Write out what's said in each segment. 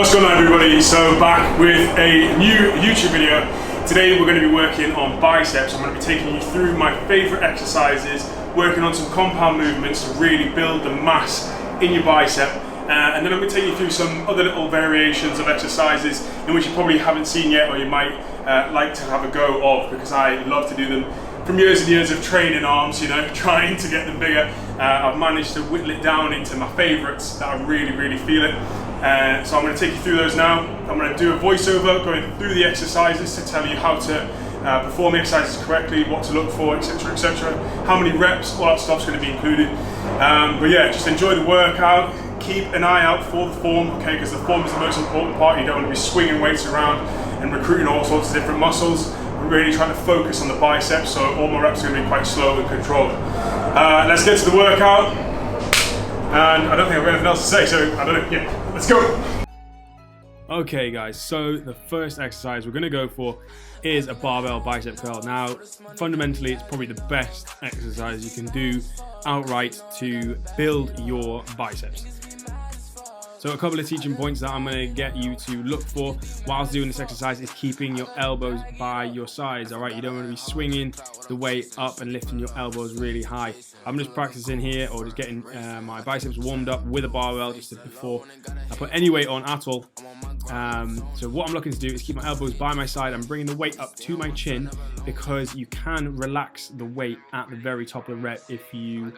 What's going on, everybody? So back with a new YouTube video. Today we're going to be working on biceps. I'm going to be taking you through my favorite exercises, working on some compound movements to really build the mass in your bicep. And then I'm going to take you through some other little variations of exercises in which you probably haven't seen yet, or you might like to have a go of, because I love to do them from years and years of training arms, you know, trying to get them bigger. I've managed to whittle it down into my favorites that I really feel it. So I'm going to take you through those now. I'm going to do a voiceover going through the exercises to tell you how to perform the exercises correctly, what to look for, etc, etc. How many reps, all that stuff's going to be included. But yeah, just enjoy the workout. Keep an eye out for the form, okay, because the form is the most important part. You don't want to be swinging weights around and recruiting all sorts of different muscles. We're really trying to focus on the biceps, so all my reps are going to be quite slow and controlled. Let's get to the workout. And I don't think I've got anything else to say, so I don't know, yeah, let's go. Okay guys, so the first exercise we're going to go for is a barbell bicep curl. Now, fundamentally, it's probably the best exercise you can do outright to build your biceps. So a couple of teaching points that I'm going to get you to look for whilst doing this exercise is keeping your elbows by your sides. All right, you don't want to be swinging the weight up and lifting your elbows really high. I'm just practicing here, or just getting my biceps warmed up with a barbell just before I put any weight on at all. So what I'm looking to do is keep my elbows by my side. I'm bringing the weight up to my chin, because you can relax the weight at the very top of the rep if you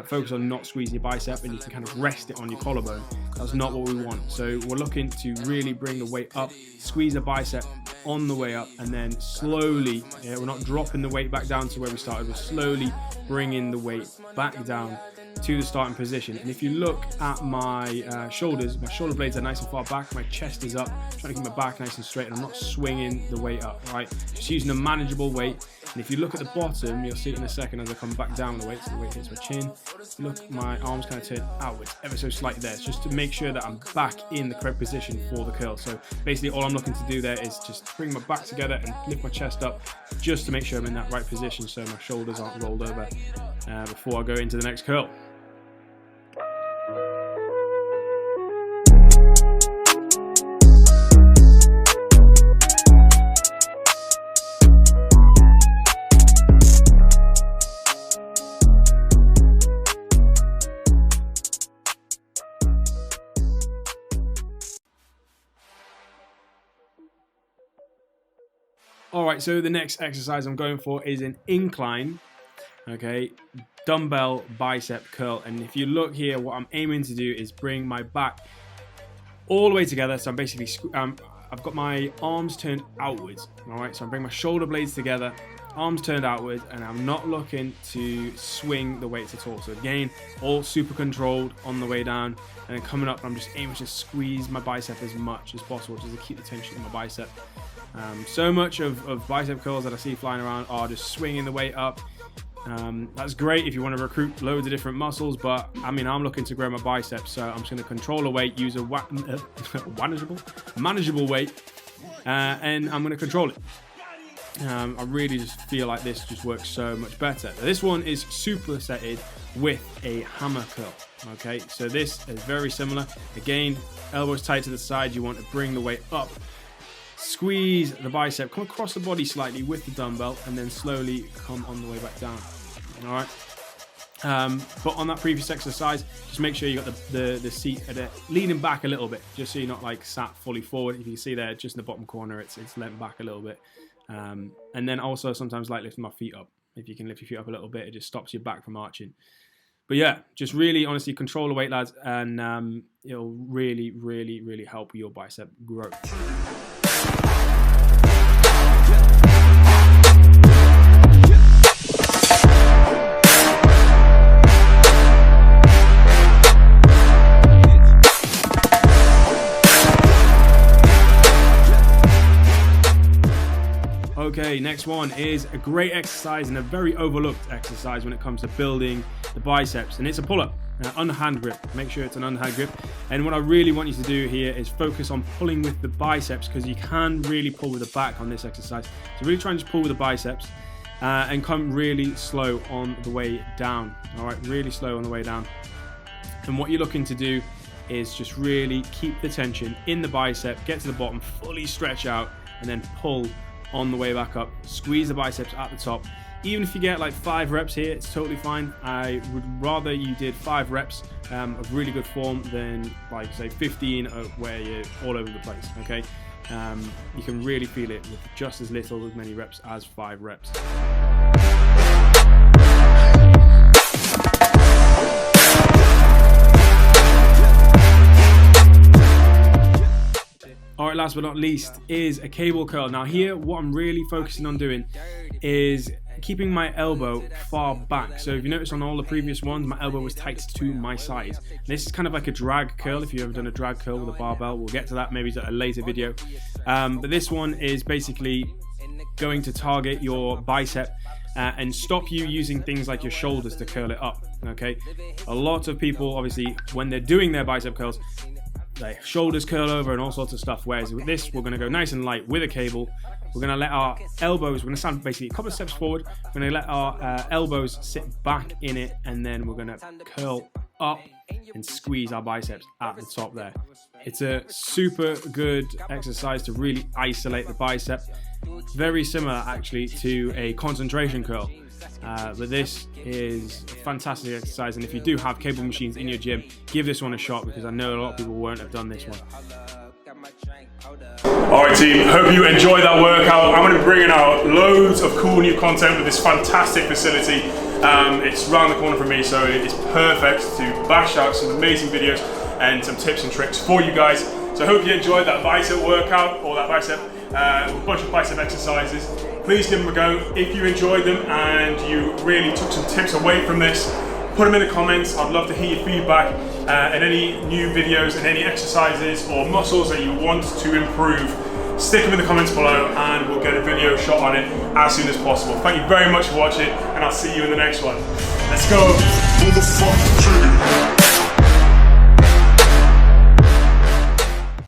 focus on not squeezing your bicep, and you can kind of rest it on your collarbone. That's not what we want. So we're looking to really bring the weight up, squeeze the bicep on the way up, and then slowly, we're not dropping the weight back down to where we started, we're slowly bringing the weight back down to the starting position. And if you look at my shoulders, my shoulder blades are nice and far back, my chest is up, I'm trying to keep my back nice and straight, and I'm not swinging the weight up, right? Just using a manageable weight. And if you look at the bottom, you'll see it in a second as I come back down the weight, so the weight hits my chin. Look, my arms kind of turn outwards ever so slightly there. It's just to make sure that I'm back in the correct position for the curl. So basically all I'm looking to do there is just bring my back together and lift my chest up, just to make sure I'm in that right position so my shoulders aren't rolled over before I go into the next curl. Alright, so the next exercise I'm going for is an incline, okay, dumbbell bicep curl. And if you look here, what I'm aiming to do is bring my back all the way together. So I'm basically, I've got my arms turned outwards, alright, so I'm bringing my shoulder blades together, arms turned outwards, and I'm not looking to swing the weights at all. So again, all super controlled on the way down, and then coming up, I'm just aiming to squeeze my bicep as much as possible, just to keep the tension in my bicep. So much of bicep curls that I see flying around are just swinging the weight up. That's great if you want to recruit loads of different muscles, but I mean, I'm looking to grow my biceps, so I'm just going to control the weight, use a manageable weight, and I'm going to control it. I really just feel like this just works so much better. This one is supersetted with a hammer curl. Okay, so this is very similar. Again, elbows tight to the side. You want to bring the weight up, squeeze the bicep, come across the body slightly with the dumbbell, and then slowly come on the way back down. All right. But on that previous exercise, just make sure you got the seat leaning back a little bit, just so you're not like sat fully forward. If you can see there, just in the bottom corner, it's leant back a little bit. And then also sometimes like lifting my feet up. If you can lift your feet up a little bit, it just stops your back from arching. But yeah, just really honestly control the weight, lads, and it'll really help your bicep growth. Okay, next one is a great exercise and a very overlooked exercise when it comes to building the biceps, and it's a pull-up, underhand grip. Make sure it's an underhand grip. And what I really want you to do here is focus on pulling with the biceps, because you can really pull with the back on this exercise. So really try and just pull with the biceps and come really slow on the way down. All right, really slow on the way down. And what you're looking to do is just really keep the tension in the bicep, get to the bottom, fully stretch out, and then pull on the way back up. Squeeze the biceps at the top. Even if you get like 5 reps here, it's totally fine. I would rather you did 5 reps of really good form than like say 15 where you're all over the place, okay? You can really feel it with just as little, as many reps as 5 reps. Alright, last but not least is a cable curl. Now here, what I'm really focusing on doing is keeping my elbow far back. So if you notice on all the previous ones, my elbow was tight to my side. This is kind of like a drag curl. If you've ever done a drag curl with a barbell, we'll get to that maybe at a later video. But this one is basically going to target your bicep and stop you using things like your shoulders to curl it up, okay? A lot of people, obviously, when they're doing their bicep curls, like shoulders curl over and all sorts of stuff, whereas with this we're going to go nice and light with a cable. We're going to let our elbows, we're going to stand basically a couple of steps forward, we're going to let our elbows sit back in it, and then we're going to curl up and squeeze our biceps at the top there. It's a super good exercise to really isolate the bicep, very similar actually to a concentration curl. But this is a fantastic exercise, and if you do have cable machines in your gym, give this one a shot, because I know a lot of people won't have done this one. Alright team, hope you enjoyed that workout. I'm going to be bringing out loads of cool new content with this fantastic facility. It's around the corner from me, so it's perfect to bash out some amazing videos and some tips and tricks for you guys. So I hope you enjoyed that bicep workout, or that bicep, a bunch of bicep exercises. Please give them a go. If you enjoyed them and you really took some tips away from this, put them in the comments. I'd love to hear your feedback and any new videos and any exercises or muscles that you want to improve. Stick them in the comments below and we'll get a video shot on it as soon as possible. Thank you very much for watching, and I'll see you in the next one. Let's go.